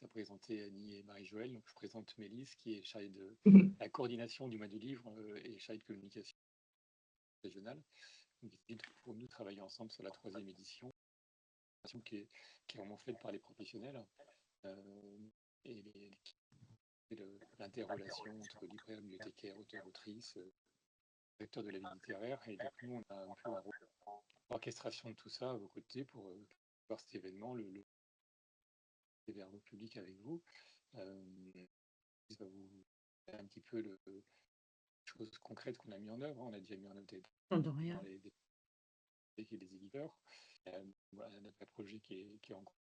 à présenter Annie et Marie-Joëlle. Donc, je présente Mélisse, qui est chargée de Mhm. la coordination du mois du livre et chargée de communication régionale. Donc, pour nous travailler ensemble sur la 3e édition, qui est vraiment faite par les professionnels et l'interrelation entre libraires, bibliothécaires, auteurs, autrices, acteurs de la vie littéraire. Et donc, nous, on a un peu un rôle d'orchestration de tout ça à vos côtés pour voir cet événement, vers le public avec vous. Ça va vous faire un petit peu les choses concrètes qu'on a mis en œuvre. On a déjà mis en œuvre dans les éditeurs. Voilà, notre projet qui est en cours.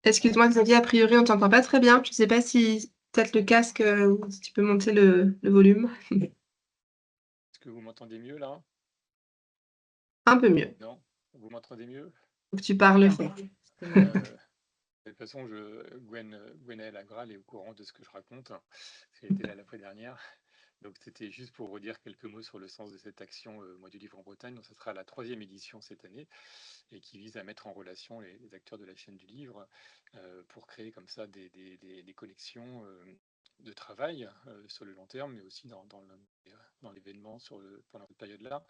Excuse-moi Xavier, a priori on t'entend pas très bien. Je sais pas si peut-être le casque, ou si tu peux monter le volume. Est-ce que vous m'entendez mieux là? Un peu mieux. Non? Vous m'entendez mieux? Faut que tu parles fort. De toute façon, Gwenaëlle Agral est au courant de ce que je raconte, parce qu'elle était là la fois dernière. Donc c'était juste pour redire quelques mots sur le sens de cette action Mois du livre en Bretagne. Donc ce sera la 3e édition cette année et qui vise à mettre en relation les acteurs de la chaîne du livre pour créer comme ça des collections de travail sur le long terme, mais aussi dans l'événement pendant cette période-là,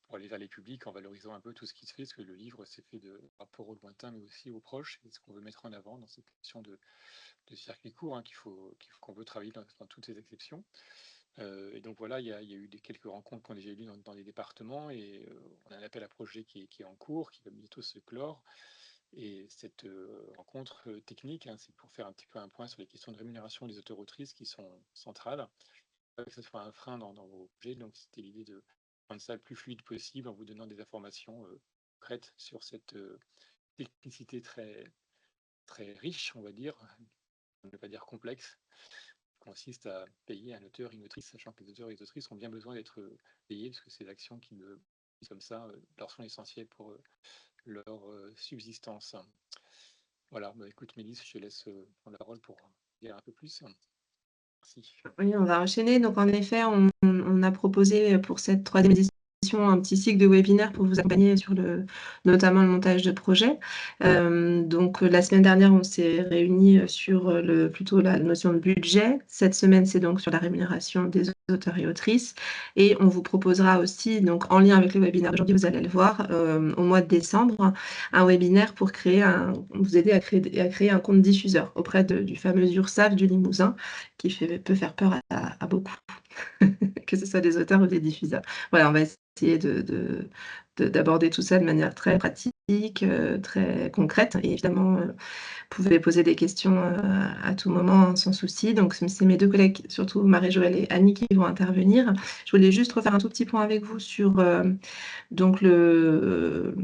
pour aller vers les publics en valorisant un peu tout ce qui se fait, parce que le livre c'est fait de rapport au lointain, mais aussi aux proches, et ce qu'on veut mettre en avant dans cette question de circuit court, hein, qu'on veut travailler dans toutes ces exceptions. Et donc voilà, il y a eu quelques rencontres qu'on a déjà eues dans les départements, et on a un appel à projet qui est en cours, qui va bientôt se clore. Et cette rencontre technique, hein, c'est pour faire un petit peu un point sur les questions de rémunération des auteurs-autrices qui sont centrales, pas que ce soit un frein dans vos projets. Donc c'était l'idée de rendre ça le plus fluide possible en vous donnant des informations concrètes sur cette technicité très, très riche, on va dire, on ne va pas dire complexe, consiste à payer un auteur et une autrice, sachant que les auteurs et les autrices ont bien besoin d'être payés, parce que c'est l'actions qui, comme ça, leur sont essentielles pour leur subsistance. Voilà, bah, écoute Mélisse, je te laisse prendre la parole pour dire un peu plus. Merci. Oui, on va enchaîner. Donc en effet, on a proposé pour cette 3e édition un petit cycle de webinaires pour vous accompagner sur notamment le montage de projets. Donc la semaine dernière, on s'est réunis sur plutôt la notion de budget. Cette semaine, c'est donc sur la rémunération des auteurs et autrices. Et on vous proposera aussi, donc en lien avec le webinaire d'aujourd'hui, vous allez le voir, au mois de décembre, un webinaire pour vous aider à créer un compte diffuseur auprès du fameux URSAF du Limousin, qui peut faire peur à beaucoup, que ce soit des auteurs ou des diffuseurs. Voilà, on va essayer d'aborder tout ça de manière très pratique, très concrète. Et évidemment, vous pouvez poser des questions à tout moment, hein, sans souci. Donc, c'est mes 2 collègues, surtout Marie-Joëlle et Annie, qui vont intervenir. Je voulais juste refaire un tout petit point avec vous sur donc le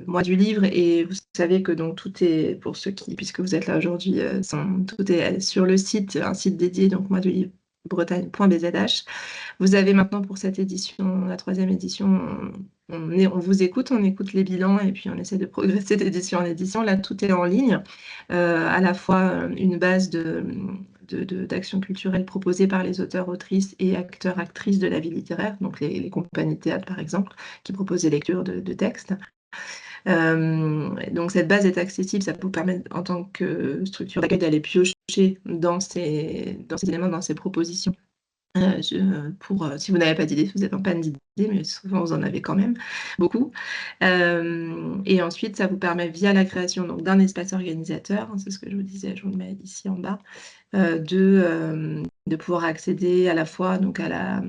mois du livre, et vous savez que donc tout est, pour ceux qui, puisque vous êtes là aujourd'hui, tout est sur le site, un site dédié, donc mois du livre bretagne.bzh. Vous avez maintenant pour cette édition, la 3e édition, on vous écoute, on écoute les bilans et puis on essaie de progresser d'édition en édition. Là, tout est en ligne, à la fois une base d'actions culturelles proposées par les auteurs, autrices et acteurs, actrices de la vie littéraire, donc les compagnies de théâtre par exemple, qui proposent des lectures de textes. Donc cette base est accessible, ça vous permet en tant que structure d'accueil d'aller piocher dans ces éléments, dans ces propositions. Si vous n'avez pas d'idée, si vous êtes en panne d'idées, mais souvent vous en avez quand même beaucoup. Et ensuite, ça vous permet, via la création donc d'un espace organisateur, hein, c'est ce que je vous disais, je vous le mets ici en bas, de pouvoir accéder à la fois donc à la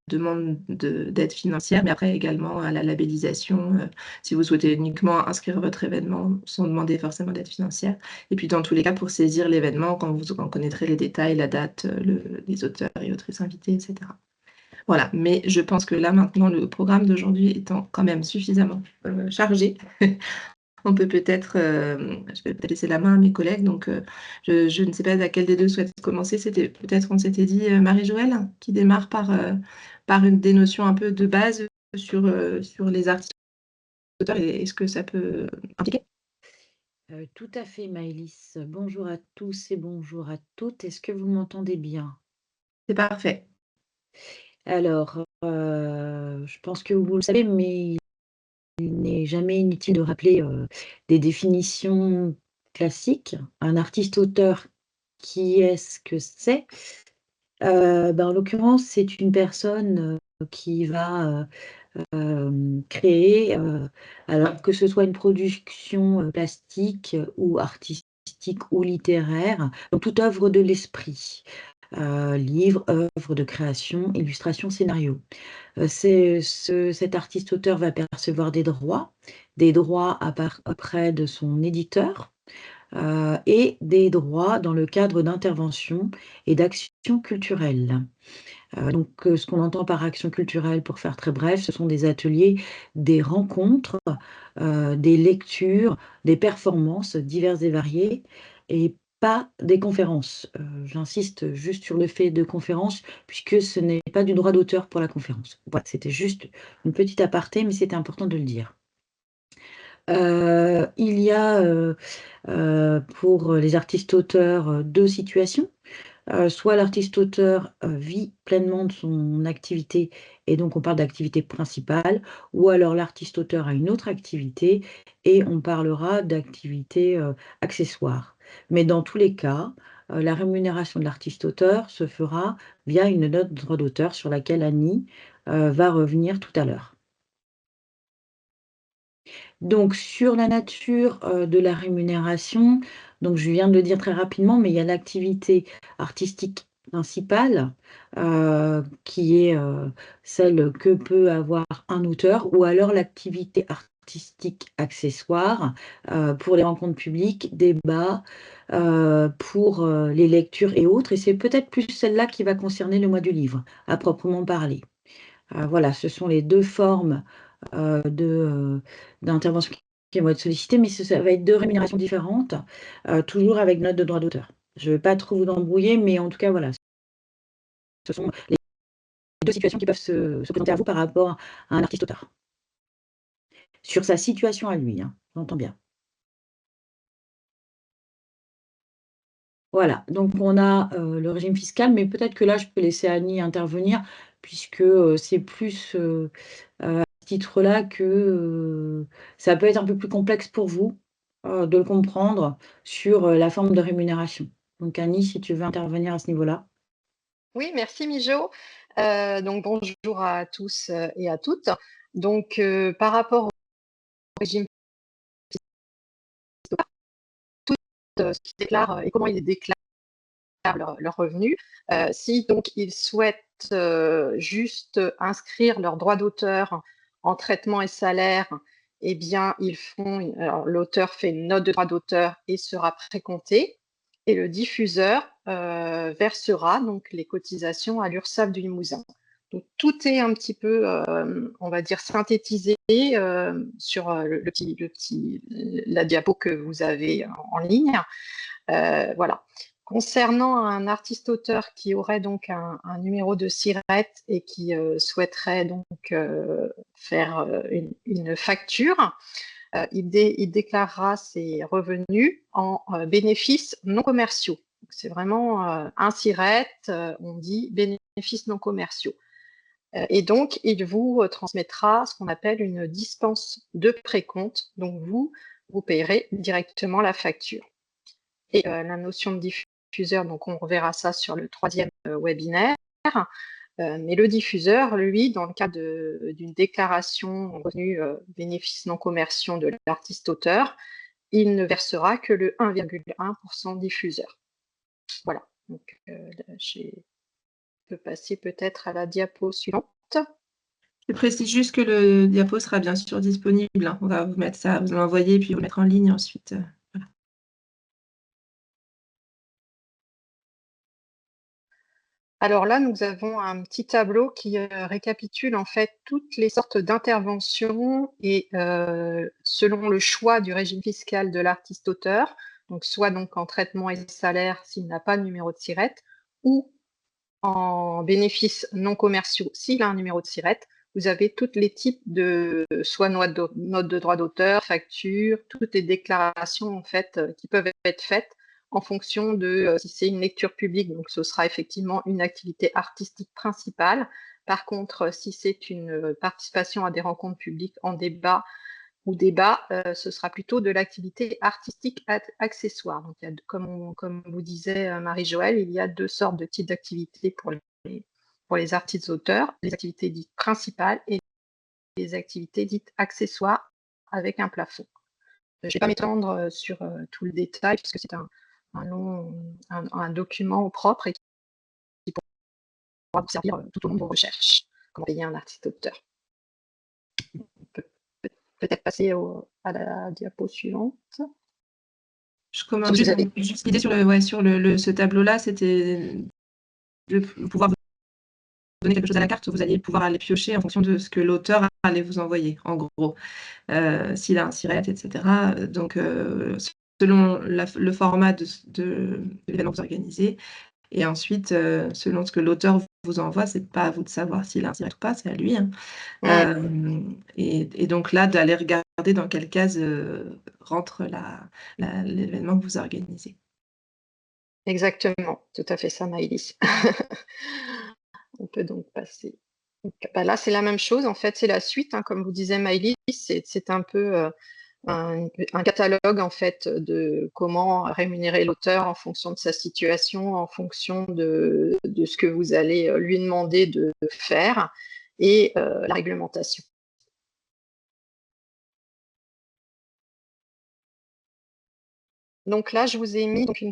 demande d'aide financière, mais après également à la labellisation, si vous souhaitez uniquement inscrire votre événement sans demander forcément d'aide financière. Et puis dans tous les cas, pour saisir l'événement, quand vous en connaîtrez les détails, la date, les auteurs et autrices invités, etc. Voilà, mais je pense que là maintenant, le programme d'aujourd'hui étant quand même suffisamment chargé, on peut peut-être, je vais peut-être laisser la main à mes collègues. Donc, je ne sais pas laquelle des 2 souhaite commencer. C'était peut-être, on s'était dit, Marie-Joëlle, qui démarre par des notions un peu de base sur les artistes auteurs, et est-ce que ça peut impliquer? Tout à fait Maëlys. Bonjour à tous et bonjour à toutes. Est-ce que vous m'entendez bien? C'est parfait. Alors, je pense que vous le savez, mais il n'est jamais inutile de rappeler, des définitions classique. Un artiste-auteur, qui est-ce que c'est? En l'occurrence, c'est une personne qui va créer, alors que ce soit une production plastique ou artistique ou littéraire, donc toute œuvre de l'esprit, livre, œuvre de création, illustration, scénario. Cet artiste-auteur va percevoir des droits auprès de son éditeur et des droits dans le cadre d'interventions et d'actions culturelles. Ce qu'on entend par action culturelle, pour faire très bref, ce sont des ateliers, des rencontres, des lectures, des performances diverses et variées, et pas des conférences. J'insiste juste sur le fait de conférence, puisque ce n'est pas du droit d'auteur pour la conférence. Voilà, c'était juste une petite aparté, mais c'était important de le dire. Il y a pour les artistes-auteurs 2 situations. Soit l'artiste-auteur vit pleinement de son activité et donc on parle d'activité principale, ou alors l'artiste-auteur a une autre activité et on parlera d'activité accessoire. Mais dans tous les cas, la rémunération de l'artiste-auteur se fera via une note de droit d'auteur sur laquelle Annie va revenir tout à l'heure. Donc sur la nature, de la rémunération, donc je viens de le dire très rapidement, mais il y a l'activité artistique principale, qui est, celle que peut avoir un auteur, ou alors l'activité artistique accessoire, pour les rencontres publiques, débats, pour, les lectures et autres, et c'est peut-être plus celle-là qui va concerner le mois du livre, à proprement parler. Voilà, ce sont les 2 formes d'intervention qui vont être sollicitées, mais ça va être 2 rémunérations différentes, toujours avec note de droit d'auteur. Je ne vais pas trop vous embrouiller, mais en tout cas, voilà, ce sont les 2 situations qui peuvent se présenter à vous par rapport à un artiste-auteur. Sur sa situation à lui, hein, j'entends bien. Voilà, donc on a, le régime fiscal, mais peut-être que là, je peux laisser Annie intervenir puisque, c'est plus, à ce titre-là que, ça peut être un peu plus complexe pour vous, de le comprendre sur, la forme de rémunération. Donc Annie, si tu veux intervenir à ce niveau-là? Oui, merci Mijo. Donc bonjour à tous et à toutes. Donc par rapport au régime fiscal, tout ce qu'ils déclarent et comment ils déclarent leurs revenus, si donc ils souhaitent juste inscrire leurs droits d'auteur en traitement et salaire, eh bien ils font, alors l'auteur fait une note de droit d'auteur et sera précompté, et le diffuseur versera donc les cotisations à l'URSSAF du Limousin. Donc tout est un petit peu, on va dire, synthétisé sur la diapo que vous avez en ligne. Voilà. Concernant un artiste-auteur qui aurait donc un numéro de SIRET et qui souhaiterait donc faire une facture, il déclarera ses revenus en bénéfices non commerciaux. C'est vraiment un SIRET, on dit bénéfices non commerciaux. Et donc, il vous transmettra ce qu'on appelle une dispense de précompte. Donc, vous payerez directement la facture. Et la notion de diffuseur, donc on reverra ça sur le 3e webinaire. Mais le diffuseur, lui, dans le cas d'une déclaration revenu bénéfices non commerciaux de l'artiste-auteur, il ne versera que le 1,1% diffuseur. Voilà. Donc, je peux passer peut-être à la diapo suivante. Je précise juste que le diapo sera bien sûr disponible, hein. On va vous mettre ça, vous l'envoyer, puis vous le mettre en ligne ensuite. Voilà. Alors là, nous avons un petit tableau qui récapitule en fait toutes les sortes d'interventions et selon le choix du régime fiscal de l'artiste-auteur, donc soit donc en traitement et salaire s'il n'a pas de numéro de SIRET, ou en bénéfices non commerciaux s'il a un numéro de SIRET. Vous avez tous les types de soit notes de droit d'auteur, factures, toutes les déclarations en fait qui peuvent être faites en fonction de si c'est une lecture publique, donc ce sera effectivement une activité artistique principale. Par contre, si c'est une participation à des rencontres publiques en débat, ou débat, ce sera plutôt de l'activité artistique accessoire. Donc, comme vous disait Marie-Joëlle, il y a 2 sortes de types d'activités pour les artistes auteurs, les activités dites principales et les activités dites accessoires avec un plafond. Je ne vais pas m'étendre sur tout le détail puisque c'est un document propre et qui pourra vous servir tout au long de vos recherches. Comment payer un artiste auteur. On peut peut-être passer à la diapo suivante. Je commente juste l'idée sur, ce tableau-là, c'était de pouvoir vous donner quelque chose à la carte, vous alliez pouvoir aller piocher en fonction de ce que l'auteur allait vous envoyer, en gros. S'il a un siret, etc. Donc, selon le format de l'événement que vous organisez, et ensuite, selon ce que l'auteur vous envoie, c'est pas à vous de savoir s'il a un siret ou pas, c'est à lui. Et donc là, d'aller regarder dans quelle case rentre l'événement que vous organisez. Exactement, tout à fait ça, Maëlys. On peut donc passer. Donc, là, c'est la même chose. En fait, c'est la suite, comme vous disait Maëlys. C'est un peu un catalogue en fait de comment rémunérer l'auteur en fonction de sa situation, en fonction de ce que vous allez lui demander de faire et la réglementation. Donc là, je vous ai mis donc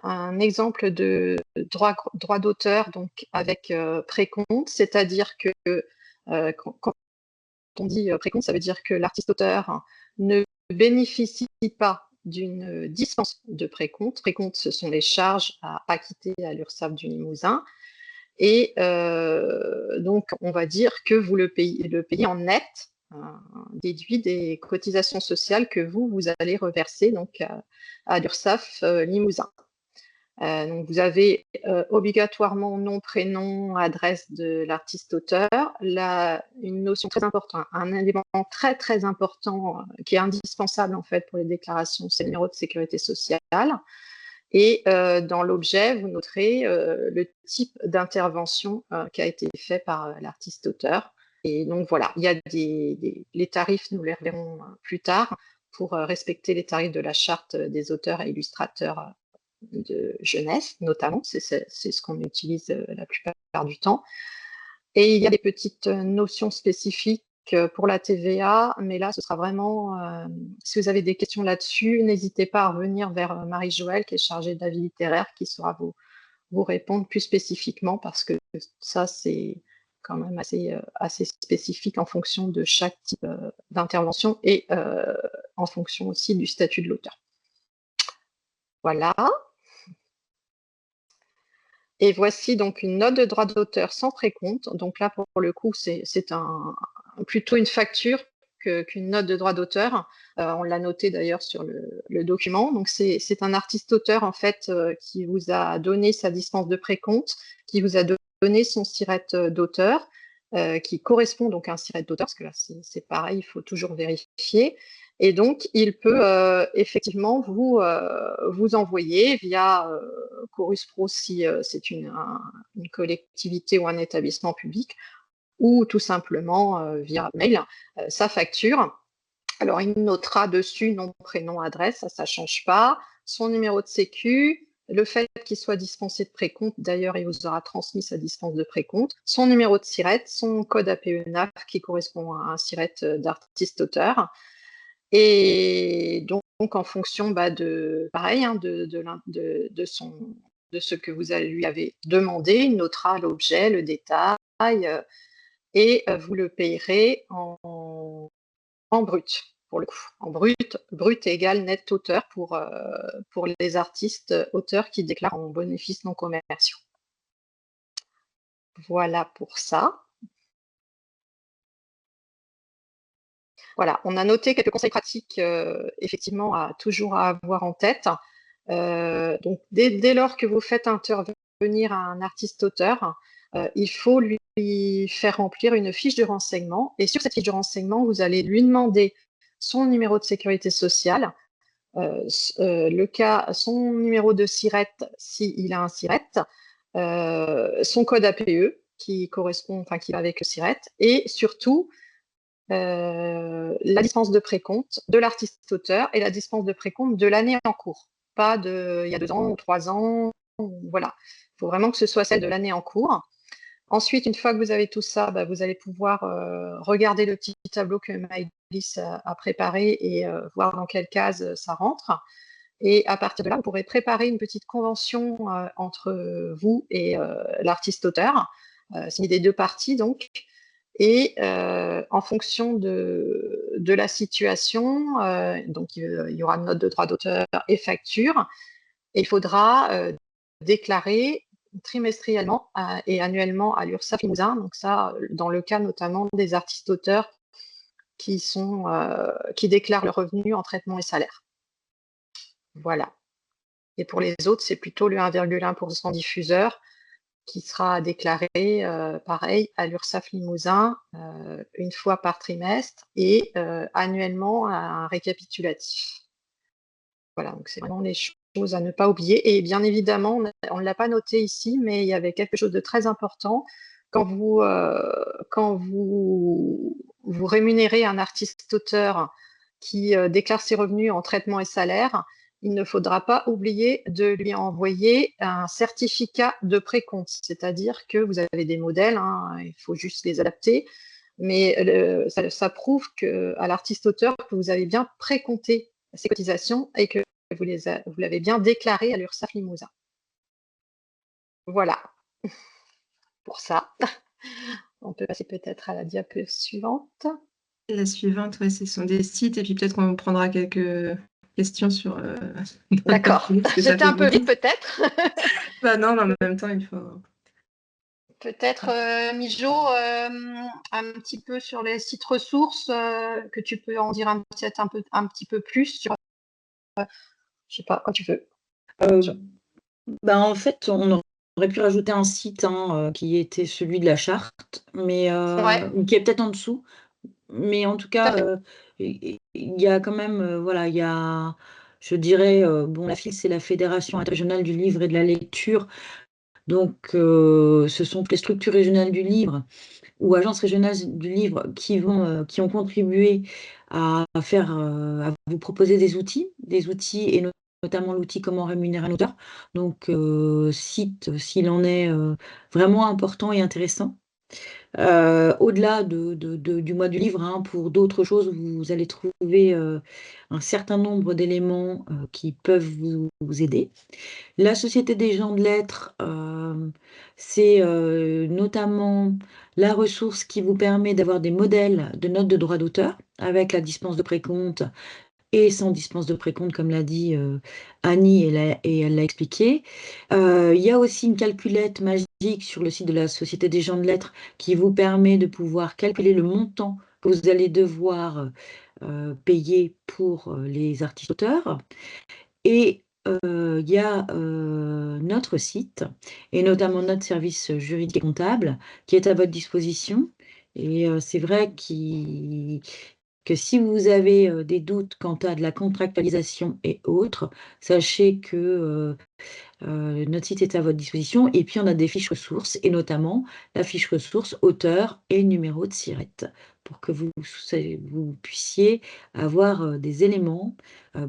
un exemple de droit d'auteur donc avec précompte, c'est-à-dire que quand on dit précompte, ça veut dire que l'artiste-auteur ne bénéficie pas d'une dispense de précompte. Précompte, ce sont les charges à acquitter à l'URSSAF du Limousin. Et donc, on va dire que vous le payez en net, déduit des cotisations sociales que vous allez reverser donc, à l'URSSAF Limousin. Donc vous avez obligatoirement nom, prénom, adresse de l'artiste-auteur. Une notion très importante, un élément très très important qui est indispensable en fait pour les déclarations, c'est le numéro de sécurité sociale. Et dans l'objet, vous noterez le type d'intervention qui a été fait par l'artiste-auteur. Et donc voilà, il y a les tarifs, nous les reverrons plus tard, pour respecter les tarifs de la charte des auteurs et illustrateurs de jeunesse, notamment. C'est ce qu'on utilise la plupart du temps. Et il y a des petites notions spécifiques pour la TVA, mais là, ce sera vraiment, si vous avez des questions là-dessus, n'hésitez pas à revenir vers Marie-Joëlle, qui est chargée de l'avis littéraire, qui saura vous répondre plus spécifiquement, parce que ça, c'est quand même assez spécifique en fonction de chaque type d'intervention et en fonction aussi du statut de l'auteur. Voilà. Et voici donc une note de droit d'auteur sans précompte. Donc là, pour le coup, c'est plutôt une facture qu'une note de droit d'auteur. On l'a noté d'ailleurs sur le document. Donc c'est un artiste-auteur en fait qui vous a donné sa dispense de précompte, qui vous a donné son siret d'auteur, qui correspond donc à un siret d'auteur, parce que là c'est pareil, il faut toujours vérifier. Et donc, il peut effectivement vous envoyer via Chorus Pro si c'est une collectivité ou un établissement public, ou tout simplement via mail, sa facture. Alors, il notera dessus nom, prénom, adresse, ça ne change pas, son numéro de sécu, le fait qu'il soit dispensé de précompte, d'ailleurs, il vous aura transmis sa dispense de précompte, son numéro de siret, son code APE-NAF qui correspond à un siret d'artiste-auteur. Et donc en fonction de ce que vous lui avez demandé, il notera l'objet, le détail, et vous le payerez en brut, pour le coup. En brut égale net auteur pour les artistes auteurs qui déclarent en bénéfices non commerciaux. Voilà pour ça. Voilà, on a noté quelques conseils pratiques, effectivement, toujours à avoir en tête. Donc, dès lors que vous faites intervenir un artiste-auteur, il faut lui faire remplir une fiche de renseignement. Et sur cette fiche de renseignement, vous allez lui demander son numéro de sécurité sociale, son numéro de siret s'il a un siret, son code APE qui correspond, qui va avec le siret, et surtout la dispense de précompte de l'artiste-auteur et la dispense de précompte de l'année en cours. Pas de il y a 2 ans ou 3 ans, voilà. Il faut vraiment que ce soit celle de l'année en cours. Ensuite, une fois que vous avez tout ça, vous allez pouvoir regarder le petit tableau que Maëlys a préparé et voir dans quelle case ça rentre. Et à partir de là, vous pourrez préparer une petite convention entre vous et l'artiste-auteur, signée des 2 parties donc. Et en fonction de la situation, donc il y aura une note de droit d'auteur et facture, et il faudra déclarer trimestriellement et annuellement à l'URSSAF Limousin, donc ça, dans le cas notamment des artistes-auteurs qui déclarent leurs revenus en traitement et salaire. Voilà. Et pour les autres, c'est plutôt le 1,1% diffuseur qui sera déclaré, pareil, à l'URSSAF Limousin, une fois par trimestre et annuellement un récapitulatif. Voilà, donc c'est vraiment les choses à ne pas oublier. Et bien évidemment, on ne l'a pas noté ici, mais il y avait quelque chose de très important. Quand vous rémunérez un artiste-auteur qui déclare ses revenus en traitement et salaire, il ne faudra pas oublier de lui envoyer un certificat de précompte, c'est-à-dire que vous avez des modèles, hein, il faut juste les adapter, mais ça prouve à l'artiste-auteur que vous avez bien précompté ces cotisations et que vous l'avez bien déclaré à l'URSSAF Limousin. Voilà pour ça. On peut passer peut-être à la diapo suivante. La suivante, ouais, ce sont des sites, et puis peut-être qu'on prendra quelques questions sur. D'accord. C'était un peu vite, peut-être. Non, mais en même temps, il faut. Peut-être, Mijo, un petit peu sur les sites ressources, que tu peux en dire peut-être un petit peu plus sur. Je sais pas, quand tu veux. En fait, on aurait pu rajouter un site qui était celui de la charte, mais qui est peut-être en dessous. Mais en tout cas, il y a quand même, voilà, il y a, je dirais, bon, la FIL, c'est la Fédération interrégionale du livre et de la lecture. Donc, ce sont les structures régionales du livre ou agences régionales du livre qui ont contribué à vous proposer des outils et notamment l'outil Comment rémunérer un auteur. Donc, site, s'il en est vraiment important et intéressant. Au-delà du mois du livre, pour d'autres choses, vous allez trouver un certain nombre d'éléments qui peuvent vous aider. La Société des gens de lettres, c'est notamment la ressource qui vous permet d'avoir des modèles de notes de droit d'auteur avec la dispense de précompte et sans dispense de précompte, comme l'a dit Annie, et elle l'a expliqué. Il y a aussi une calculette magique sur le site de la Société des gens de lettres qui vous permet de pouvoir calculer le montant que vous allez devoir payer pour les artistes-auteurs. Et il y a notre site, et notamment notre service juridique et comptable, qui est à votre disposition. Et c'est vrai que si vous avez des doutes quant à de la contractualisation et autres, sachez que notre site est à votre disposition. Et puis, on a des fiches ressources, et notamment la fiche ressource auteur et numéro de SIRET, pour que vous puissiez avoir des éléments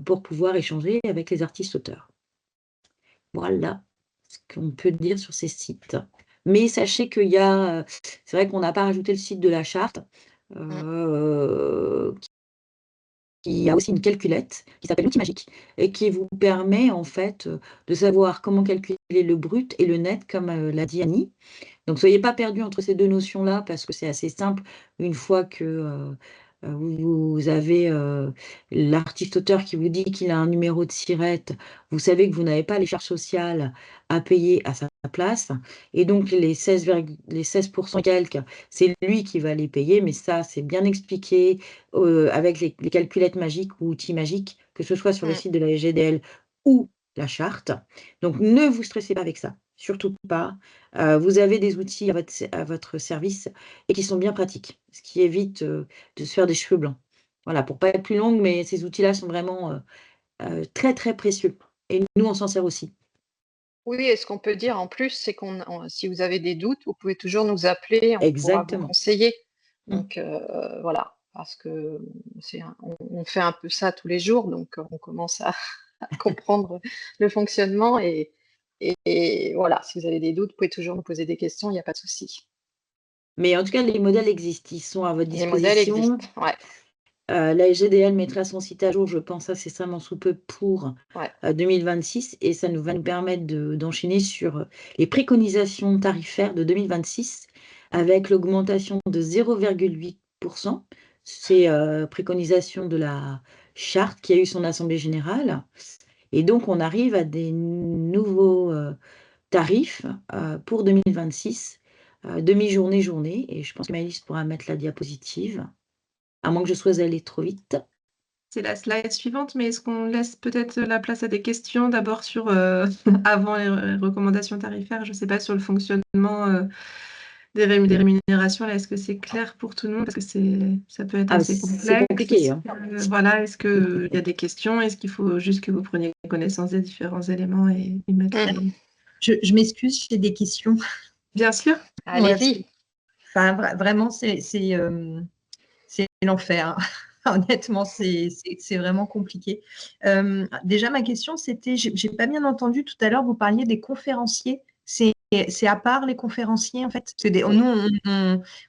pour pouvoir échanger avec les artistes-auteurs. Voilà ce qu'on peut dire sur ces sites. Mais sachez qu'il y a, c'est vrai qu'on n'a pas rajouté le site de la charte, il y a aussi une calculette qui s'appelle l'outil magique et qui vous permet en fait de savoir comment calculer le brut et le net, comme l'a dit Annie. Donc, soyez pas perdus entre ces 2 notions-là, parce que c'est assez simple. Une fois que vous avez l'artiste-auteur qui vous dit qu'il a un numéro de SIRET, vous savez que vous n'avez pas les charges sociales à payer à sa place. Et donc, les 16% quelques, c'est lui qui va les payer. Mais ça, c'est bien expliqué avec les calculettes magiques ou outils magiques, que ce soit sur le site de la GDL ou la charte. Donc, ne vous stressez pas avec ça. Surtout pas. Vous avez des outils à votre service et qui sont bien pratiques, ce qui évite de se faire des cheveux blancs. Voilà, pour pas être plus longue, mais ces outils-là sont vraiment très, très précieux. Et nous, on s'en sert aussi. Oui, et ce qu'on peut dire en plus, c'est si vous avez des doutes, vous pouvez toujours nous appeler, on pourra vous Exactement. conseiller. Donc voilà. parce que on fait un peu ça tous les jours, donc on commence à comprendre le fonctionnement et voilà, si vous avez des doutes, vous pouvez toujours nous poser des questions, il n'y a pas de souci. Mais en tout cas, les modèles existent, ils sont à votre Les modèles disposition. existent, ouais. La GDL mettra son site à jour, je pense, incessamment sous peu pour Ouais. 2026 et ça va nous permettre d'enchaîner sur les préconisations tarifaires de 2026 avec l'augmentation de 0,8%. C'est préconisation de la charte qui a eu son assemblée générale. Et donc, on arrive à des nouveaux tarifs pour 2026, demi-journée, journée. Et je pense que Maëlys pourra mettre la diapositive, à moins que je sois allée trop vite. C'est la slide suivante, mais est-ce qu'on laisse peut-être la place à des questions d'abord sur, avant les recommandations tarifaires, je ne sais pas, sur le fonctionnement des rémunérations, là, est-ce que c'est clair pour tout le monde? Parce que ça peut être assez c'est complexe. compliqué, hein. Voilà, est-ce qu'il y a des questions? Est-ce qu'il faut juste que vous preniez connaissance des différents éléments et mettre... Je m'excuse, j'ai des questions. Bien sûr. Allez-y. Enfin, vraiment, c'est l'enfer. Honnêtement, c'est vraiment compliqué. Déjà, ma question, c'était, j'ai pas bien entendu tout à l'heure, vous parliez des conférenciers. C'est à part les conférenciers, en fait? Parce que nous,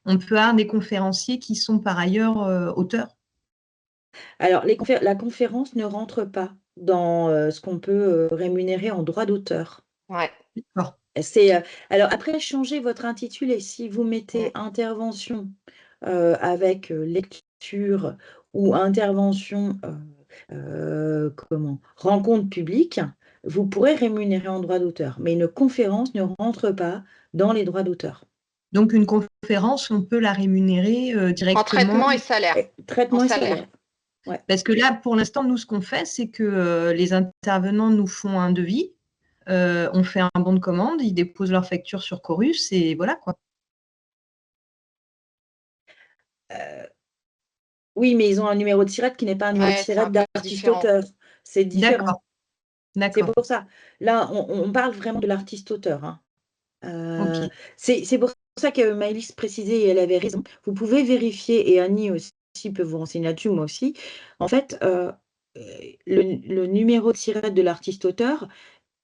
on peut avoir des conférenciers qui sont par ailleurs auteurs. Alors, la conférence ne rentre pas dans ce qu'on peut rémunérer en droit d'auteur. Ouais. D'accord. Alors, après, changez votre intitulé. Si vous mettez intervention avec lecture ou intervention, rencontre publique, vous pourrez rémunérer en droit d'auteur. Mais une conférence ne rentre pas dans les droits d'auteur. Donc, une conférence, on peut la rémunérer directement. En traitement et salaire. Traitement et salaire. Ouais. Parce que là, pour l'instant, nous, ce qu'on fait, c'est que les intervenants nous font un devis, on fait un bon de commande, ils déposent leur facture sur Chorus et voilà quoi. Oui, mais ils ont un numéro de SIRET qui n'est pas un numéro de SIRET d'artiste-auteur. C'est différent. D'accord. C'est pour ça. Là, on parle vraiment de l'artiste-auteur. Hein. Okay. C'est pour ça que Maëlys précisait, et elle avait raison. Vous pouvez vérifier, et Annie aussi peut vous renseigner là-dessus, moi aussi. En fait, le numéro de SIRET de l'artiste-auteur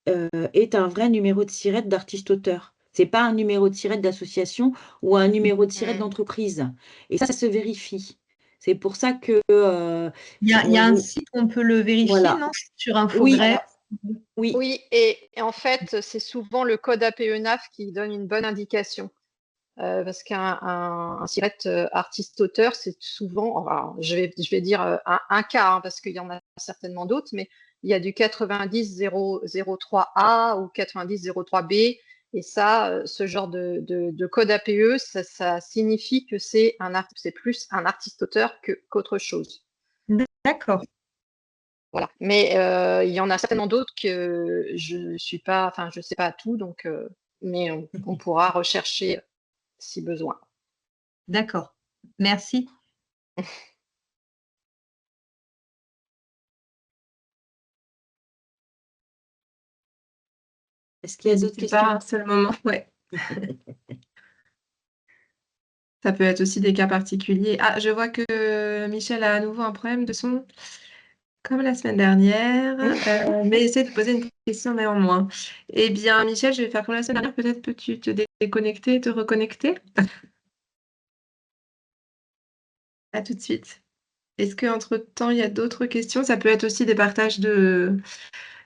est un vrai numéro de SIRET d'artiste-auteur. Ce n'est pas un numéro de SIRET d'association ou un numéro de SIRET d'entreprise. Et ça se vérifie. C'est pour ça que... il y a un site où on peut le vérifier, voilà. Non? Sur Infogreffe. Oui, et en fait, c'est souvent le code APE-NAF qui donne une bonne indication. Parce qu'un SIRET artiste-auteur, c'est souvent, alors, je vais dire un cas, hein, parce qu'il y en a certainement d'autres, mais il y a du 90-003A ou 90-03B, et ça, ce genre de code APE, ça signifie que c'est plus un artiste-auteur qu'autre chose. D'accord. Voilà. Mais il y en a certainement d'autres que je sais pas tout, donc, mais on pourra rechercher si besoin. D'accord. Merci. Est-ce qu'il y a d'autres questions? C'est le moment, ouais. Ça peut être aussi des cas particuliers. Ah, je vois que Michel a à nouveau un problème de son, comme la semaine dernière, mais essaie de poser une question néanmoins. Eh bien, Michel, je vais faire comme la semaine dernière. Peut-être peux-tu te déconnecter et te reconnecter? À tout de suite. Est-ce qu'entre-temps, il y a d'autres questions? Ça peut être aussi des partages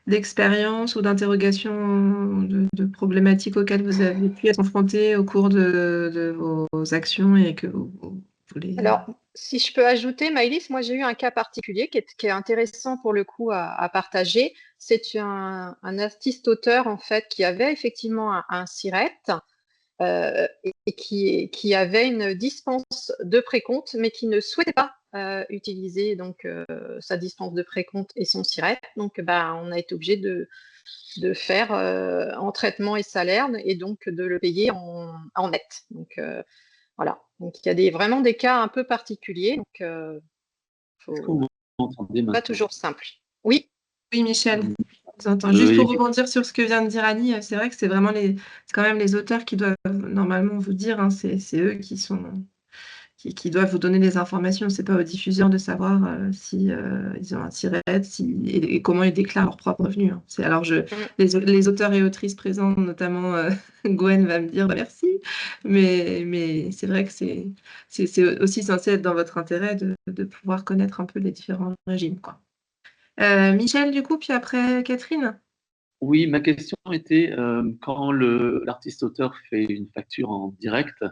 d'expériences ou d'interrogations, de problématiques auxquelles vous avez pu être confrontés au cours de vos actions et que vous voulez... Alors, si je peux ajouter, Maëlys, moi j'ai eu un cas particulier qui est intéressant pour le coup à partager. C'est un artiste-auteur en fait qui avait effectivement un SIRET et qui avait une dispense de précompte, mais qui ne souhaitait pas utiliser donc sa dispense de précompte et son SIRET. Donc, on a été obligé de faire en traitement et salaire et donc de le payer en net. Donc, voilà. Donc, il y a vraiment des cas un peu particuliers. Donc, pas toujours simple. Oui. Oui, Michel. Juste pour rebondir sur ce que vient de dire Annie, c'est vrai que c'est quand même les auteurs qui doivent normalement vous dire, hein, c'est eux qui qui doivent vous donner les informations. C'est pas aux diffuseurs de savoir si ils ont un tiret, et comment ils déclarent leurs propres revenus. Hein. Alors, les auteurs et autrices présents, notamment Gwen, va me dire bah, merci, mais c'est vrai que c'est aussi censé être dans votre intérêt de pouvoir connaître un peu les différents régimes, quoi. Michel, du coup, puis après Catherine. Oui, ma question était quand l'artiste-auteur fait une facture en direct,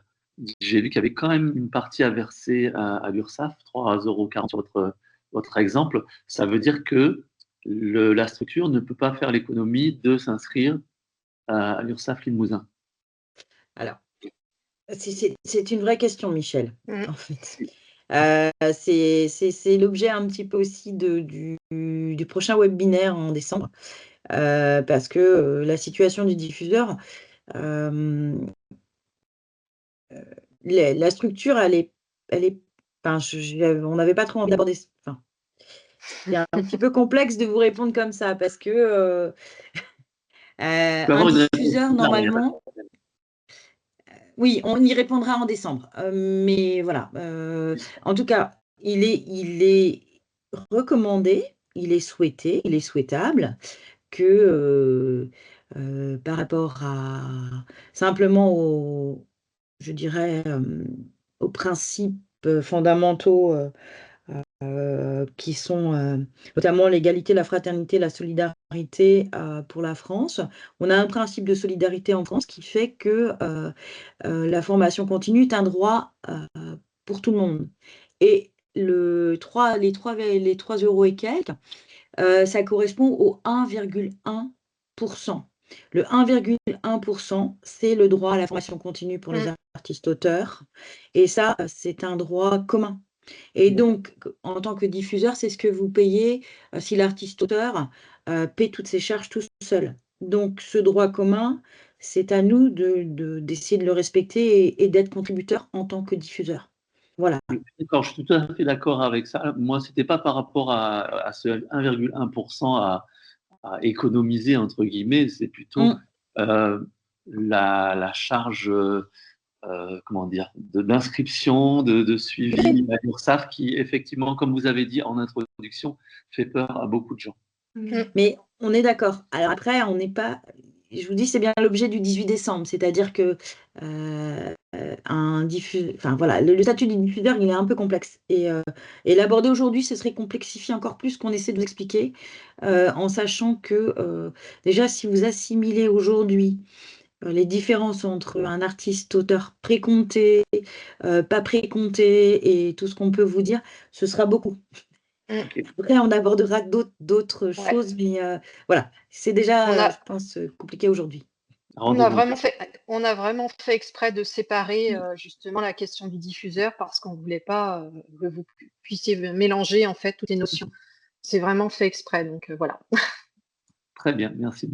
j'ai vu qu'il y avait quand même une partie à verser à l'URSSAF, 3,40 € sur votre exemple. Ça veut dire que la structure ne peut pas faire l'économie de s'inscrire à l'URSSAF Limousin. Alors, c'est une vraie question, Michel, Mm. en fait. C'est l'objet un petit peu aussi du prochain webinaire en décembre, parce que la situation du diffuseur, la structure, elle est, enfin, on n'avait pas trop envie d'aborder. Enfin, c'est un petit peu complexe de vous répondre comme ça, parce que Je peux un avoir une réponse diffuseur, plus tard, il y a pas de normalement, problème. oui, on y répondra en décembre. Mais voilà, en tout cas, il est recommandé, il est souhaité, il est souhaitable que par rapport à simplement je dirais, aux principes fondamentaux qui sont notamment l'égalité, la fraternité, la solidarité pour la France. On a un principe de solidarité en France qui fait que la formation continue est un droit pour tout le monde. Et les 3 € et quelques, ça correspond au 1,1%. Le 1,1%, c'est le droit à la formation continue pour les artistes-auteurs. Et ça, c'est un droit commun. Et donc, en tant que diffuseur, c'est ce que vous payez si l'artiste-auteur paie toutes ses charges tout seul. Donc, ce droit commun, c'est à nous d'essayer de le respecter et d'être contributeur en tant que diffuseur. Voilà. D'accord, je suis tout à fait d'accord avec ça. Moi, ce n'était pas par rapport à ce 1,1% à économiser, entre guillemets, c'est plutôt la charge comment dire, d'inscription, de suivi à l'URSSAF qui, effectivement, comme vous avez dit en introduction, fait peur à beaucoup de gens. Mais on est d'accord. Alors après, on n'est pas. Je vous dis, c'est bien l'objet du 18 décembre, c'est-à-dire que enfin voilà, le statut du diffuseur, il est un peu complexe. Et l'aborder aujourd'hui, ce serait complexifier encore plus qu'on essaie de vous expliquer, en sachant que déjà, si vous assimilez aujourd'hui les différences entre un artiste-auteur précompté, pas précompté et tout ce qu'on peut vous dire, ce sera beaucoup. Après, on abordera d'autres choses, mais voilà, c'est déjà, je pense, compliqué aujourd'hui. On a vraiment fait exprès de séparer justement la question du diffuseur parce qu'on ne voulait pas que vous puissiez mélanger en fait toutes les notions. C'est vraiment fait exprès, donc voilà. Très bien, merci.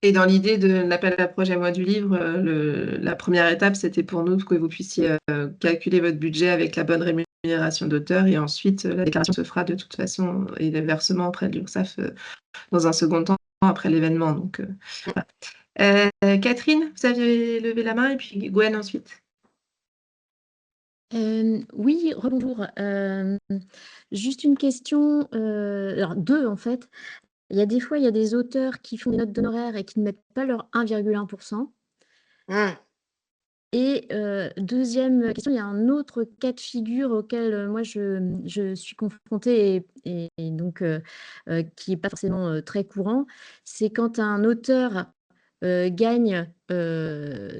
Et dans l'idée de l'appel à projet Mois du Livre, la première étape, c'était pour nous que vous puissiez calculer votre budget avec la bonne rémunération d'auteur. Et ensuite, la déclaration se fera de toute façon et le versement auprès de l'URSSAF dans un second temps après l'événement. Donc, voilà. Catherine, vous aviez levé la main et puis Gwen ensuite. Oui, rebonjour. Juste une question, alors 2 en fait. Il y a des fois, il y a des auteurs qui font des notes d'honoraires et qui ne mettent pas leur 1,1%. Et deuxième question, il y a un autre cas de figure auquel moi je suis confrontée et donc qui n'est pas forcément très courant. C'est quand un auteur gagne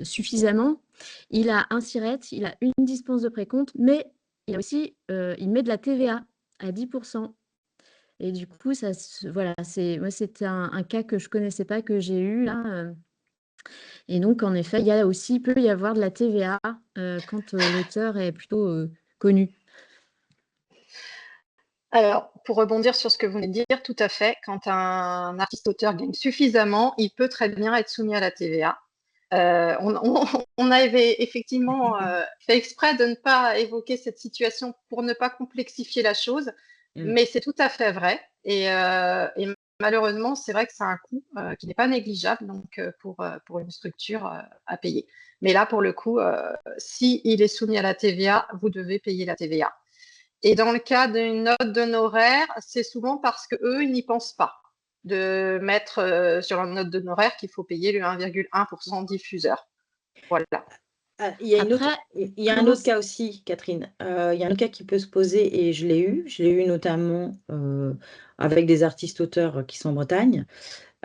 suffisamment, il a un SIRET, il a une dispense de précompte, mais il a aussi, il met de la TVA à 10%. Et du coup, voilà, c'était un cas que je connaissais pas, que j'ai eu là. Et donc, en effet, il peut y avoir de la TVA quand l'auteur est plutôt connu. Alors, pour rebondir sur ce que vous venez de dire, tout à fait, quand un artiste-auteur gagne suffisamment, il peut très bien être soumis à la TVA. On avait effectivement fait exprès de ne pas évoquer cette situation pour ne pas complexifier la chose, mais c'est tout à fait vrai. Et malheureusement, c'est vrai que c'est un coût qui n'est pas négligeable donc, pour une structure à payer. Mais là, pour le coup, s'il est soumis à la TVA, vous devez payer la TVA. Et dans le cas d'une note d'honoraires, c'est souvent parce qu'eux, ils n'y pensent pas de mettre sur leur note d'honoraires qu'il faut payer le 1,1% diffuseur. Voilà. Il y a Après, il y a un comment autre cas aussi, Catherine. Il y a un autre cas qui peut se poser et je l'ai eu. Je l'ai eu notamment avec des artistes-auteurs qui sont en Bretagne.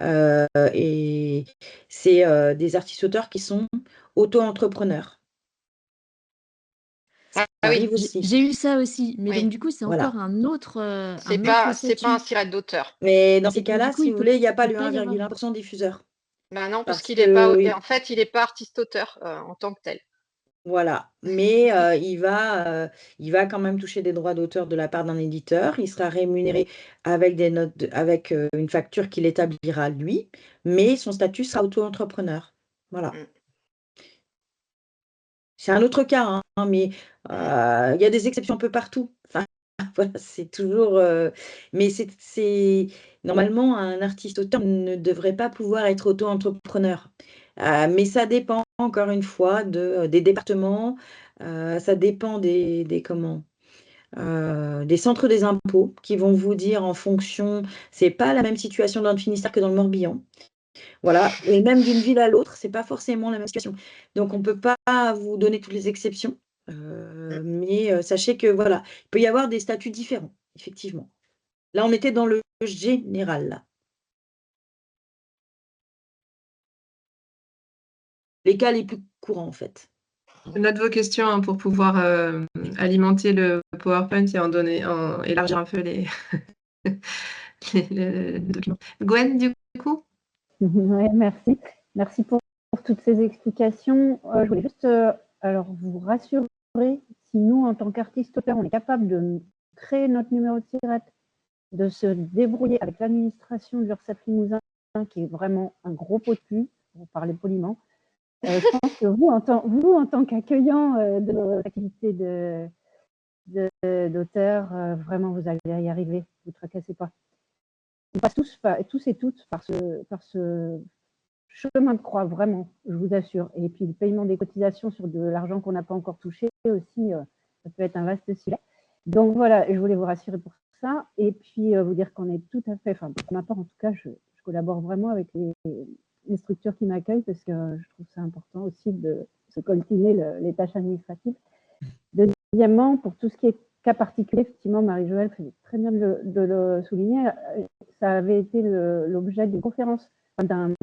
Et c'est des artistes-auteurs qui sont auto-entrepreneurs. Ça Ah oui, arrive aussi. j'ai eu ça aussi, mais donc oui. du coup, c'est Voilà. encore un autre C'est pas un statut. siret d'auteur. Mais dans ces Et du cas-là, coup, si vous voulez, il n'y a pas peut le pas y avoir. 1,1% diffuseur. Ben non, parce Parce qu'il n'est pas, que, en fait, il n'est pas artiste-auteur en tant que tel. voilà. Mais il va quand même toucher des droits d'auteur de la part d'un éditeur. Il sera rémunéré avec des notes, avec une facture qu'il établira lui, mais son statut sera auto-entrepreneur. Voilà. Mm. C'est un autre cas, hein, mais il y a des exceptions un peu partout. Enfin, voilà, c'est toujours. Mais normalement, un artiste-auteur ne devrait pas pouvoir être auto-entrepreneur. Mais ça dépend, encore une fois, des départements. Ça dépend des centres des impôts qui vont vous dire en fonction. C'est pas la même situation dans le Finistère que dans le Morbihan. Voilà, et même d'une ville à l'autre, c'est pas forcément la même situation. Donc, on peut pas vous donner toutes les exceptions, mais sachez que voilà, il peut y avoir des statuts différents, effectivement. Là, on était dans le général, là. Les cas les plus courants, en fait. Je note vos questions hein, pour pouvoir alimenter le PowerPoint et élargir un peu les documents. Gwen, du coup? Ouais, merci. Merci pour toutes ces explications. Je voulais juste alors vous rassurer, si nous, en tant qu'artistes-auteurs, on est capable de créer notre numéro de tirette, de se débrouiller avec l'administration de l'URSSAF Limousin, qui est vraiment un gros pot de cul, pour parler poliment. Je pense que vous, en tant qu'accueillant de nos activités d'auteurs, vraiment, vous allez y arriver. Ne vous tracassez pas. On passe tous et toutes par ce chemin de croix, vraiment, je vous assure. Et puis le paiement des cotisations sur de l'argent qu'on n'a pas encore touché aussi, ça peut être un vaste sujet. Donc voilà, je voulais vous rassurer pour ça. Et puis vous dire qu'on est tout à fait, enfin pour ma part en tout cas, je collabore vraiment avec les structures qui m'accueillent parce que je trouve ça important aussi de se coltiner les tâches administratives. Deuxièmement, pour tout ce qui est cas particulier, effectivement, Marie-Joëlle fait très bien de le souligner. Ça avait été l'objet d'une conférence, d'un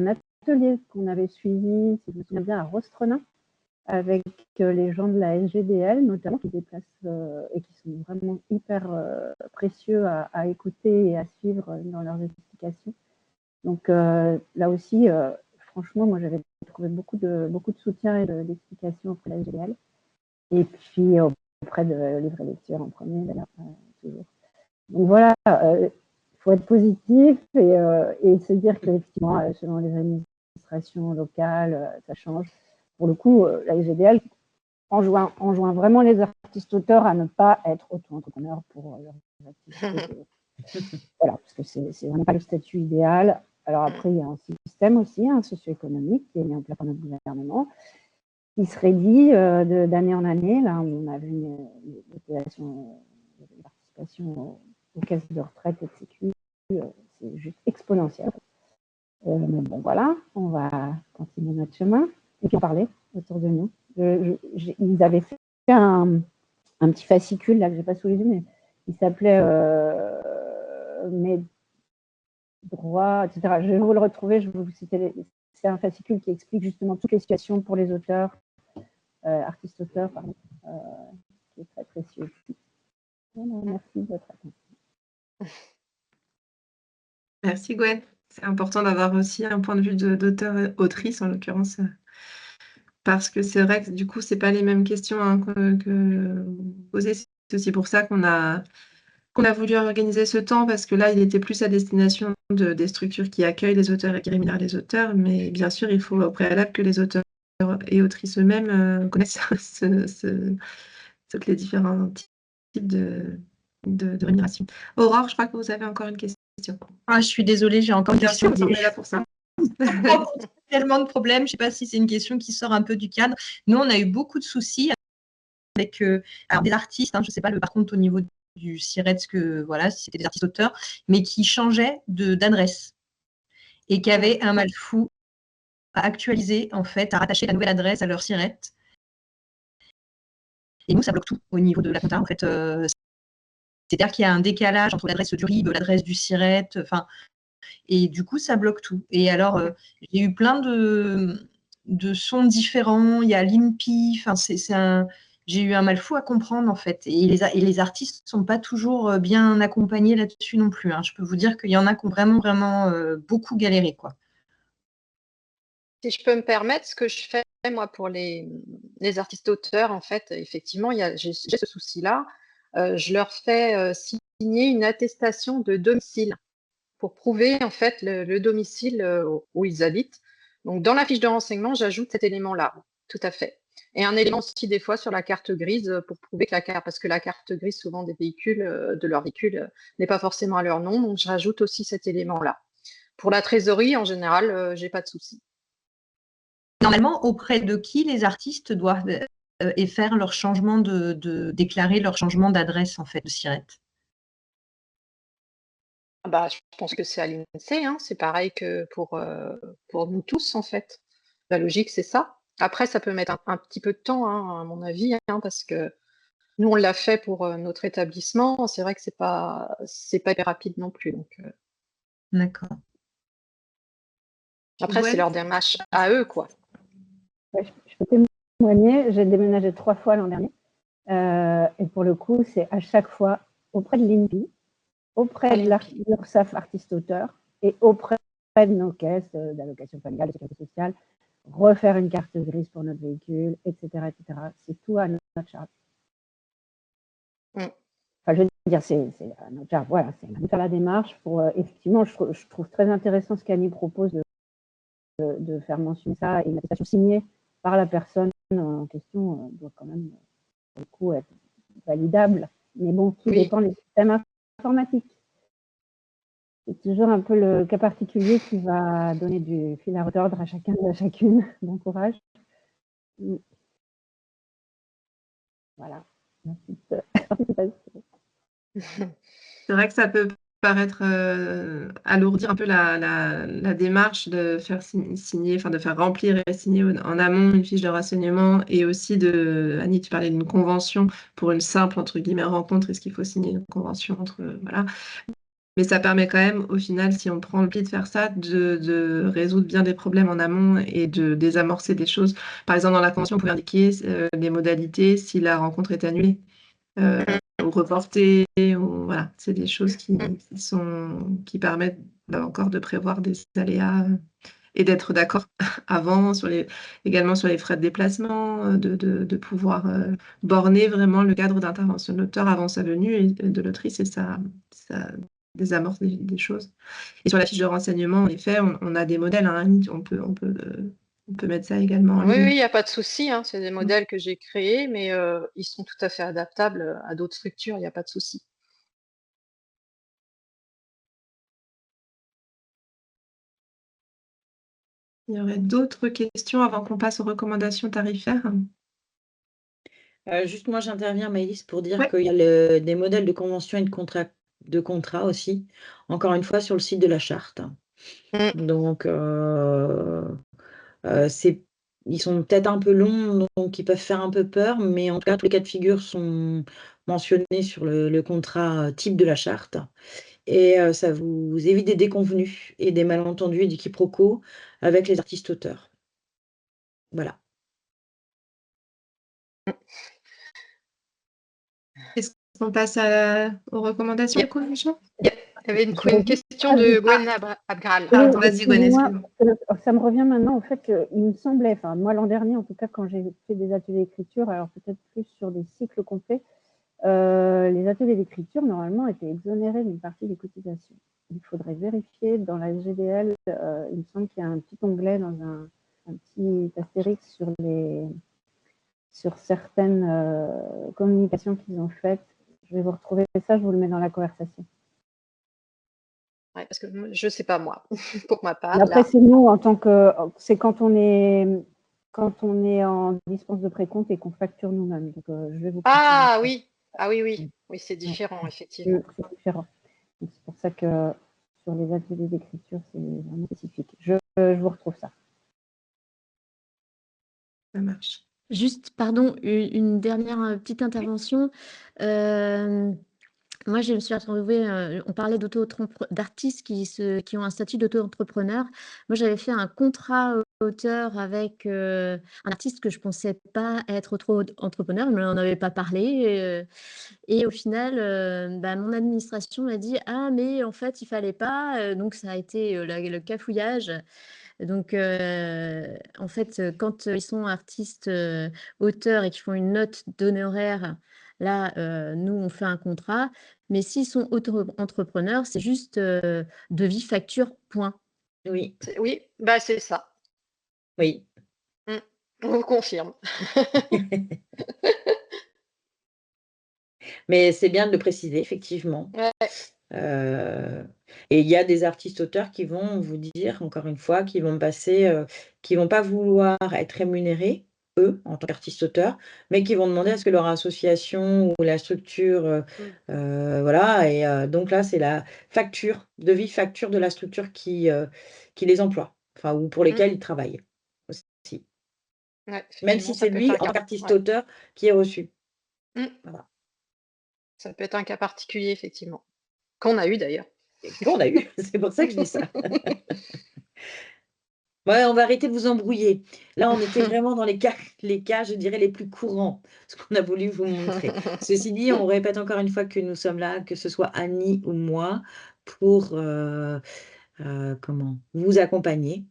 atelier qu'on avait suivi, si je me souviens bien, à Rostrenin, avec les gens de la SGDL, notamment, qui déplacent et qui sont vraiment hyper précieux à écouter et à suivre dans leurs explications. Donc là aussi, franchement, moi, j'avais trouvé beaucoup de soutien et d'explications auprès de la SGDL. Et puis auprès de Livre et Lecture en premier, d'ailleurs, toujours. Donc voilà, il faut être positif et se dire qu'effectivement, selon les administrations locales, ça change. Pour le coup, la SGDL enjoint vraiment les artistes-auteurs à ne pas être auto-entrepreneurs pour leurs activités. Voilà, parce que c'est vraiment pas le statut idéal. Alors après, il y a un système aussi, socio-économique, qui est mis en place par notre gouvernement, qui se réduit d'année en année. Là, on a vu une participation aux caisses de retraite et de sécu, c'est juste exponentiel. Mais bon, voilà, on va continuer notre chemin et puis en parler autour de nous. Ils avaient fait un petit fascicule, là, que je n'ai pas sous les yeux, mais il s'appelait Mes droits, etc. Je vais vous le retrouver, je vais vous citer. C'est un fascicule qui explique justement toutes les situations pour les auteurs, artistes-auteurs, pardon, qui est très précieux. Voilà, merci de votre attention. Merci Gwen. C'est important d'avoir aussi un point de vue d'auteur-autrice en l'occurrence, parce que c'est vrai que du coup, c'est pas les mêmes questions hein, que vous posez. C'est aussi pour ça qu'on a voulu organiser ce temps, parce que là, il était plus à destination des structures qui accueillent les auteurs et qui rémunèrent les auteurs. Mais bien sûr, il faut au préalable que les auteurs et autrices eux-mêmes connaissent les différents types de rémunération. Aurore, je crois que vous avez encore une question. question. Ah, je suis désolée, j'ai encore une Bien sûr, question. on est là pour ça. Tellement de problèmes. Je ne sais pas si c'est une question qui sort un peu du cadre. Nous, on a eu beaucoup de soucis avec alors des artistes, hein, je ne sais pas par contre au niveau du SIRET, voilà, si c'était des artistes auteurs, mais qui changeaient d'adresse et qui avaient un mal fou à actualiser, en fait, à rattacher la nouvelle adresse à leur SIRET. Et nous, ça bloque tout au niveau de la compta, en fait. C'est-à-dire qu'il y a un décalage entre l'adresse du RIB, l'adresse du SIRET, enfin, et du coup, ça bloque tout. Et alors, j'ai eu plein de sons différents. Il y a l'INPI, enfin, j'ai eu un mal fou à comprendre, en fait. Et les artistes ne sont pas toujours bien accompagnés là-dessus non plus, hein. Je peux vous dire qu'il y en a qui ont vraiment, vraiment beaucoup galéré, quoi. Si je peux me permettre, ce que je fais, moi, pour les artistes auteurs, en fait, effectivement, j'ai ce souci-là. Je leur fais signer une attestation de domicile pour prouver, en fait, le domicile où ils habitent. Donc, dans la fiche de renseignement, j'ajoute cet élément-là, tout à fait. Et un élément aussi, des fois, sur la carte grise pour prouver que parce que la carte grise, souvent, des véhicules, de leur véhicule, n'est pas forcément à leur nom. Donc, je rajoute aussi cet élément-là. Pour la trésorerie, en général, j'ai pas de souci. Normalement, auprès de qui les artistes doivent et faire leur changement déclarer leur changement d'adresse, en fait, de SIRET? Bah, je pense que c'est à l'INSEE, hein. C'est pareil que pour nous tous, en fait. La logique, c'est ça. Après, ça peut mettre un petit peu de temps, hein, à mon avis, hein, parce que nous, on l'a fait pour notre établissement. C'est vrai que c'est pas hyper rapide non plus. Donc, D'accord. après, c'est Ouais. leur démarche à eux, quoi. Ouais, je peux témoigner, j'ai déménagé 3 fois l'an dernier. Et pour le coup, c'est à chaque fois auprès de l'INPI, auprès de l'URSSAF artiste-auteur et auprès de nos caisses d'allocation familiale, de sécurité sociale, refaire une carte grise pour notre véhicule, etc. etc. C'est tout à notre charge. Enfin, je veux dire, c'est à notre charge. Voilà, c'est de faire la démarche pour, effectivement, je trouve très intéressant ce qu'Annie propose de faire mention de ça, et une attestation signée par la personne en question doit quand même, pour le coup, être validable. Mais bon, tout dépend des systèmes informatiques. C'est toujours un peu le cas particulier qui va donner du fil à retordre à chacun et à chacune. Bon courage. Voilà. C'est vrai que ça peut paraître alourdir un peu la démarche de faire signer, enfin de faire remplir et signer en amont une fiche de renseignement, et aussi Annie, tu parlais d'une convention pour une simple, entre guillemets, rencontre. Est-ce qu'il faut signer une convention entre, voilà. Mais ça permet quand même, au final, si on prend le pli de faire ça, de résoudre bien des problèmes en amont et de désamorcer des choses. Par exemple, dans la convention, on pouvait indiquer les modalités si la rencontre est annulée. Ou reporter, voilà, c'est des choses qui permettent encore de prévoir des aléas et d'être d'accord avant également sur les frais de déplacement, de pouvoir borner vraiment le cadre d'intervention de l'auteur avant sa venue et de l'autrice, et ça désamorce des choses. Et sur la fiche de renseignement, en effet, on a des modèles, hein, on peut mettre ça également en Oui, ligne. il n'y a pas de souci, hein. C'est des modèles que j'ai créés, mais ils sont tout à fait adaptables à d'autres structures, il n'y a pas de souci. Il y aurait d'autres questions avant qu'on passe aux recommandations tarifaires? Juste moi, j'interviens, Maëlys, pour dire qu'il y a des modèles de convention et de contrat aussi, encore une fois, sur le site de la charte. Donc, ils sont peut-être un peu longs, donc ils peuvent faire un peu peur, mais en tout cas, tous les cas de figure sont mentionnés sur le contrat type de la charte. Et ça vous évite des déconvenus et des malentendus et des quiproquos avec les artistes auteurs. Voilà. Est-ce qu'on passe aux recommandations, du coup, Michel? Il y avait une question de Gwen Abgral. Vas-y, Gwen, ça me revient maintenant, en fait, il me semblait, enfin, moi l'an dernier, en tout cas, quand j'ai fait des ateliers d'écriture, alors peut-être plus sur des cycles complets, les ateliers d'écriture, normalement, étaient exonérés d'une partie des cotisations. Il faudrait vérifier dans la SGDL, il me semble qu'il y a un petit onglet dans un petit astérix sur certaines communications qu'ils ont faites. Je vais vous retrouver ça, je vous le mets dans la conversation. Ouais, parce que je ne sais pas moi, pour ma part. Mais après, Là. c'est nous en tant que. C'est quand on est en dispense de précompte et qu'on facture nous-mêmes. Donc, je vais vous préciser Ah ça. oui, ah oui, oui, Ouais. oui, c'est Ouais. différent, effectivement. C'est différent. Donc, c'est pour ça que sur les ateliers d'écriture, c'est vraiment spécifique. Je vous retrouve ça. Ça marche. Juste, pardon, une dernière petite intervention. Moi, je me suis retrouvée, on parlait d'artistes qui ont un statut d'auto-entrepreneur. Moi, j'avais fait un contrat auteur avec un artiste que je ne pensais pas être auto-entrepreneur, il ne m'en avait pas parlé. Et au final, mon administration m'a dit: «Ah mais en fait, il fallait pas», donc ça a été, le cafouillage. Donc en fait, quand, ils sont artistes, auteurs et qu'ils font une note d'honoraires, là, nous, on fait un contrat. Mais s'ils sont auto-entrepreneurs, c'est juste, devis, facture, point. Oui, Oui, bah, c'est ça. oui. On vous confirme. Mais c'est bien de le préciser, effectivement. Ouais. Et il y a des artistes-auteurs qui vont vous dire, encore une fois, qui vont passer, qui vont pas vouloir être rémunérés, eux, en tant qu'artistes-auteurs, mais qui vont demander à ce que leur association ou la structure, voilà. Et donc là, c'est la facture, devis facture de la structure qui les emploie, enfin, ou pour Mm. lesquels ils travaillent aussi. Ouais, Même effectivement, si ça c'est peut être lui, un en tant cas. Ouais. qu'artiste-auteur, qui est reçu. Mm. Voilà. Ça peut être un cas particulier, effectivement. Qu'on a eu d'ailleurs. Et qu'on a eu, c'est pour ça que je dis ça. Ouais, on va arrêter de vous embrouiller. Là, on était vraiment dans les cas, je dirais, les plus courants, ce qu'on a voulu vous montrer. Ceci dit, on répète encore une fois que nous sommes là, que ce soit Annie ou moi, pour comment vous accompagner.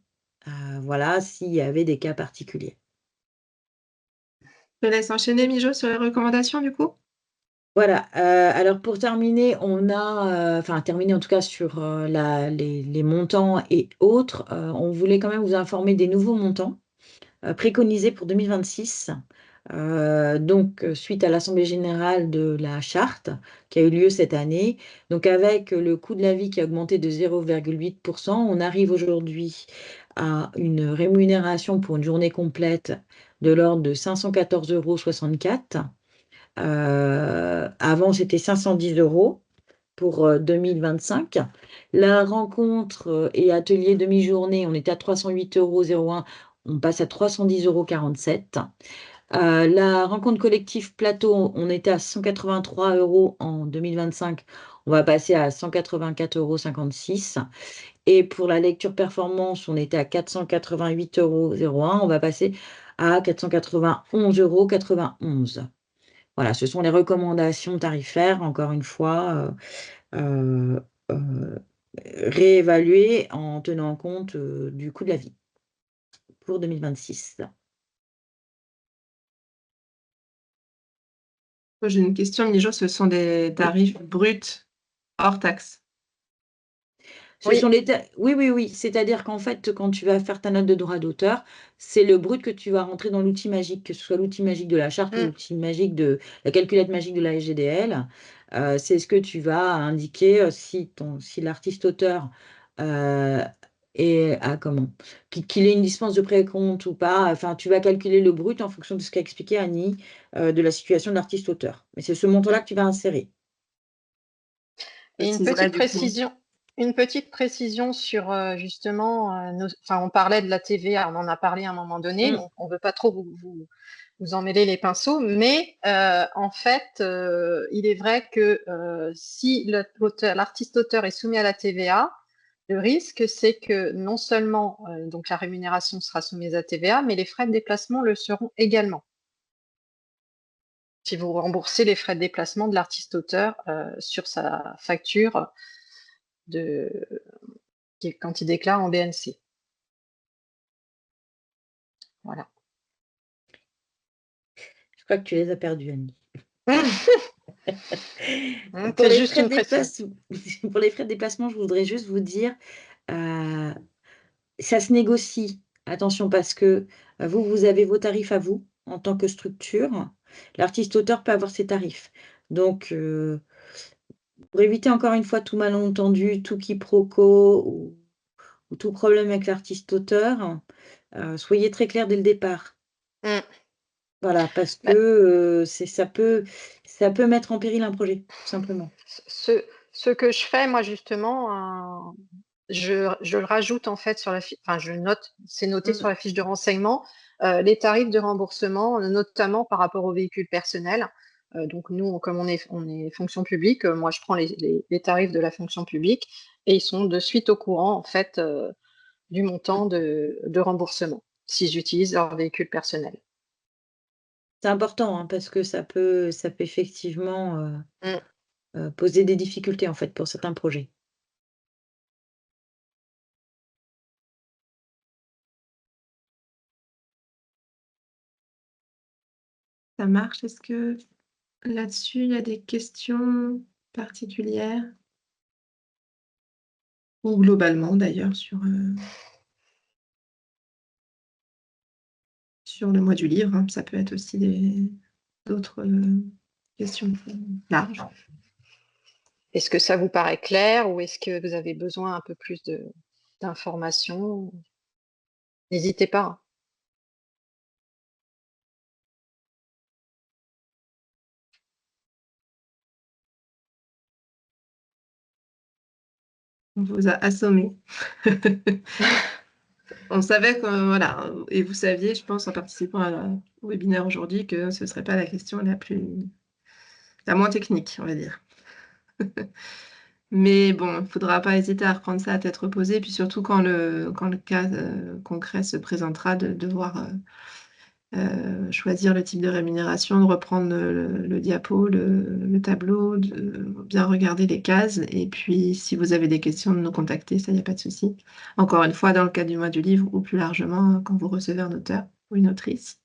Voilà, s'il y avait des cas particuliers. Je te laisse enchaîner, Mijo, sur les recommandations, du coup. Voilà, alors pour terminer, on a, enfin terminer en tout cas sur les montants et autres, on voulait quand même vous informer des nouveaux montants préconisés pour 2026. Donc, suite à l'Assemblée générale de la charte qui a eu lieu cette année, donc avec le coût de la vie qui a augmenté de 0,8%, on arrive aujourd'hui à une rémunération pour une journée complète de l'ordre de 514,64 €. Avant, c'était 510 € pour 2025. La rencontre et atelier demi-journée, on était à 308,01 €, on passe à 310,47 €. La rencontre collective plateau, on était à 183 € en 2025, on va passer à 184,56 €. Et pour la lecture performance, on était à 488,01 €, on va passer à 491,91 €. Voilà, ce sont les recommandations tarifaires, encore une fois, euh, réévaluées en tenant compte du coût de la vie pour 2026. Moi, j'ai une question, Mijo, ce sont des tarifs bruts hors taxe. Ce sont Oui. oui, oui, oui. C'est-à-dire qu'en fait, quand tu vas faire ta note de droit d'auteur, c'est le brut que tu vas rentrer dans l'outil magique, que ce soit l'outil magique de la charte ou Mm. l'outil magique de la calculette magique de la SGDL. C'est ce que tu vas indiquer si l'artiste-auteur qu'il ait une dispense de précompte ou pas. Enfin, tu vas calculer le brut en fonction de ce qu'a expliqué Annie de la situation de l'artiste-auteur. Mais c'est ce montant-là que tu vas insérer. Et une petite précision sur justement, enfin, on parlait de la TVA, on en a parlé à un moment donné, donc on ne veut pas trop vous emmêler les pinceaux, mais en fait, il est vrai que si l'artiste-auteur est soumis à la TVA, le risque, c'est que non seulement donc la rémunération sera soumise à TVA, mais les frais de déplacement le seront également. Si vous remboursez les frais de déplacement de l'artiste-auteur sur sa facture quand il déclare en BNC. Voilà. Je crois que tu les as perdus, Annie. Pour C'est les juste frais de une précision. pour les frais de déplacement, je voudrais juste vous dire, ça se négocie. Attention parce que, vous avez vos tarifs à vous, en tant que structure. L'artiste auteur peut avoir ses tarifs. Donc, Pour éviter encore une fois tout malentendu, tout quiproquo ou tout problème avec l'artiste-auteur, soyez très clair dès le départ. Mm. Voilà, parce Bah, que ça peut mettre en péril un projet, tout simplement. ce que je fais, moi, justement, je le rajoute en fait sur la fiche, enfin, je note, c'est noté sur la fiche de renseignement, les tarifs de remboursement, notamment par rapport aux véhicules personnels. Donc, nous, comme on est fonction publique, moi, je prends les tarifs de la fonction publique et ils sont de suite au courant, en fait, du montant de remboursement s'ils utilisent leur véhicule personnel. C'est important, hein, parce que ça peut effectivement Mm. poser des difficultés en fait pour certains projets. Ça marche. Est-ce que là-dessus, il y a des questions particulières? Ou globalement d'ailleurs sur le mois du livre, hein. Ça peut être aussi d'autres questions plus larges. Est-ce que ça vous paraît clair ou est-ce que vous avez besoin un peu plus d'informations? N'hésitez pas, hein. On vous a assommé. On savait que, voilà, et vous saviez, je pense, en participant au webinaire aujourd'hui, que ce ne serait pas la question la moins technique, on va dire. Mais bon, il ne faudra pas hésiter à reprendre ça à tête reposée, puis surtout quand le cas concret se présentera, de devoir choisir le type de rémunération, de reprendre le diapo, le tableau, de bien regarder les cases, et puis si vous avez des questions, de nous contacter, ça, il n'y a pas de souci. Encore une fois, dans le cadre du mois du livre, ou plus largement, quand vous recevez un auteur ou une autrice.